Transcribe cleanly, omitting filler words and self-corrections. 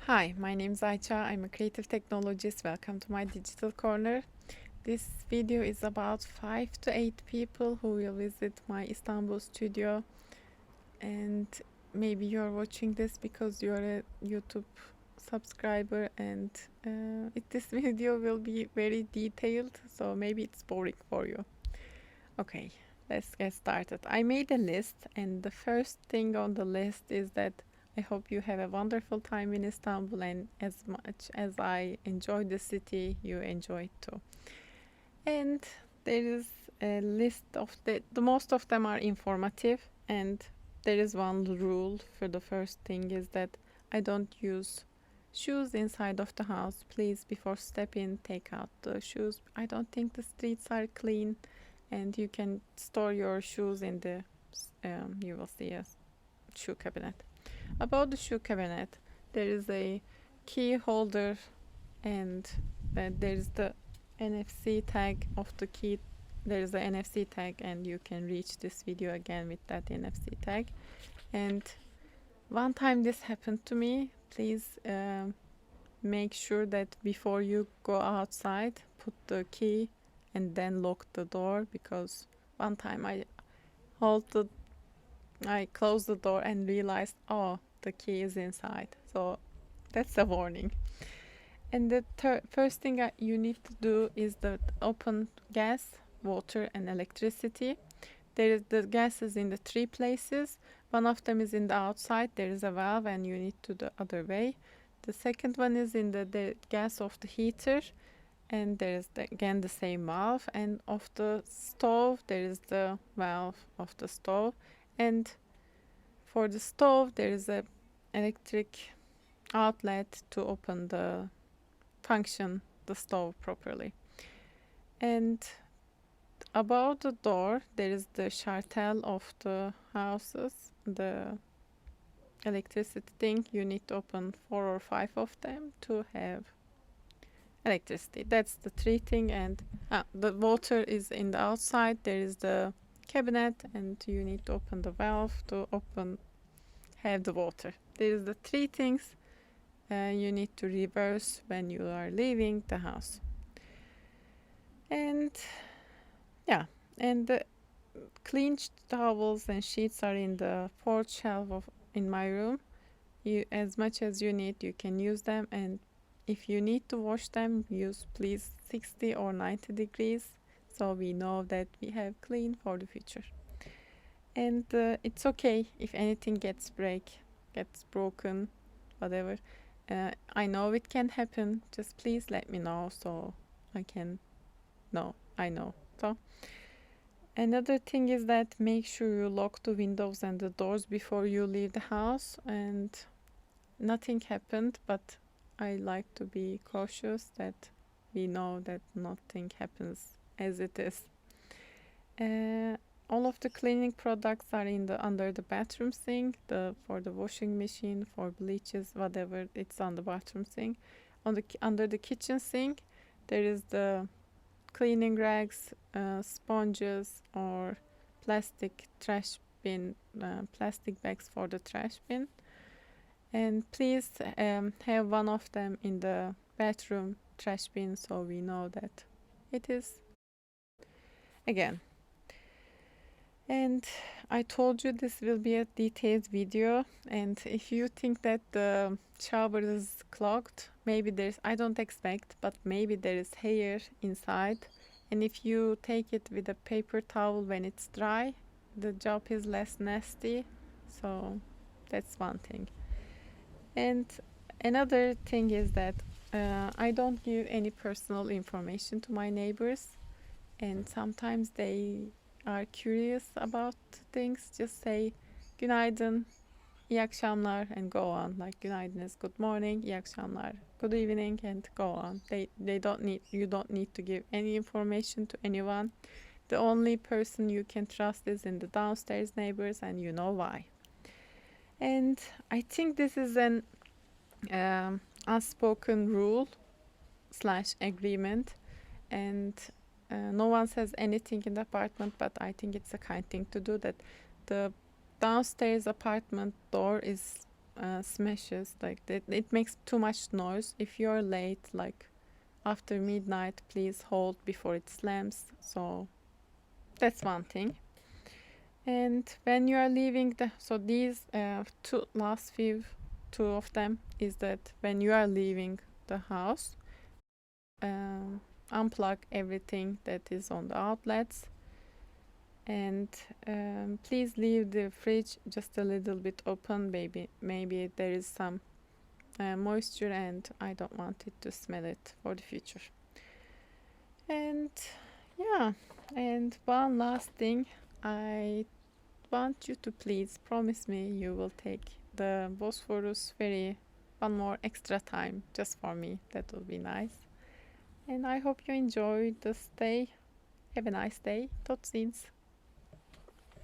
Hi, my name is Ayça. I'm a creative technologist. Welcome to my digital corner. This video is about 5 to 8 people who will visit my Istanbul studio, and maybe you're watching this because you're a YouTube subscriber, and this video will be very detailed, so maybe it's boring for you. Okay, let's get started. I made a list, and the first thing on the list is that I hope you have a wonderful time in Istanbul, and as much as I enjoy the city, you enjoy it too. And there is a list of the most of them are informative, and there is one rule for the first thing is that I don't use shoes inside of the house. Please, before stepping, take out the shoes. I don't think the streets are clean, and you can store your shoes in the you will see a shoe cabinet. About the shoe cabinet, there is a key holder, and there is the NFC tag of the key. There is the NFC tag, and you can reach this video again with that NFC tag. And one time this happened to me. Please make sure that before you go outside, put the key and then lock the door, because one time I closed the door and realized, oh, the key is inside. So that's a warning. And the first thing you need to do is the open gas, water, and electricity. There is the gas is in the three places. One of them is in the outside. There is a valve, and you need to the other way. The second one is in the gas of the heater, and there is again the same valve. And of the stove, there is the valve of the stove. And for the stove, there is a electric outlet to open the function the stove properly. And above the door, there is the chartel of the houses, the electricity thing. You need to open 4 or 5 of them to have electricity. That's the three thing. And the water is in the outside. There is the cabinet, and you need to open the valve to have the water. There is the three things you need to reverse when you are leaving the house. And yeah, and the clean towels and sheets are in the fourth shelf in my room. You, as much as you need, you can use them, and if you need to wash them, use please 60 or 90 degrees, so we know that we have clean for the future. And it's okay if anything gets broken, whatever. I know it can happen. Just please let me know so I can know. I know. So another thing is that make sure you lock the windows and the doors before you leave the house. And nothing happened, but I like to be cautious that we know that nothing happens as it is. All of the cleaning products are under the bathroom sink. For the washing machine, for bleaches, whatever, it's on the bathroom sink. Under the kitchen sink, there is the cleaning rags, sponges, or plastic trash bin, plastic bags for the trash bin. And please have one of them in the bathroom trash bin, so we know that it is again. And I told you this will be a detailed video, and if you think that the shower is clogged, maybe I don't expect, but maybe there is hair inside, and if you take it with a paper towel when it's dry, the job is less nasty. So that's one thing. And another thing is that I don't give any personal information to my neighbors, and sometimes they are curious about things. Just say günaydın, iyi akşamlar, and go on. Like günaydın is good morning, iyi akşamlar, good evening, and go on. You don't need to give any information to anyone. The only person you can trust is in the downstairs neighbors, and you know why. And I think this is an unspoken rule / agreement, and no one says anything in the apartment, but I think it's a kind thing to do, that the downstairs apartment door is smashes like that. It makes too much noise. If you're late, like after midnight, please hold before it slams. So that's one thing. And when you are leaving so these two of them is that when you are leaving the house, um, unplug everything that is on the outlets, and please leave the fridge just a little bit open, baby. Maybe there is some moisture and I don't want it to smell it for the future. And yeah, and one last thing, I want you to please promise me you will take the Bosphorus ferry one more extra time just for me. That will be nice. And I hope you enjoyed the stay. Have a nice day. Tot ziens.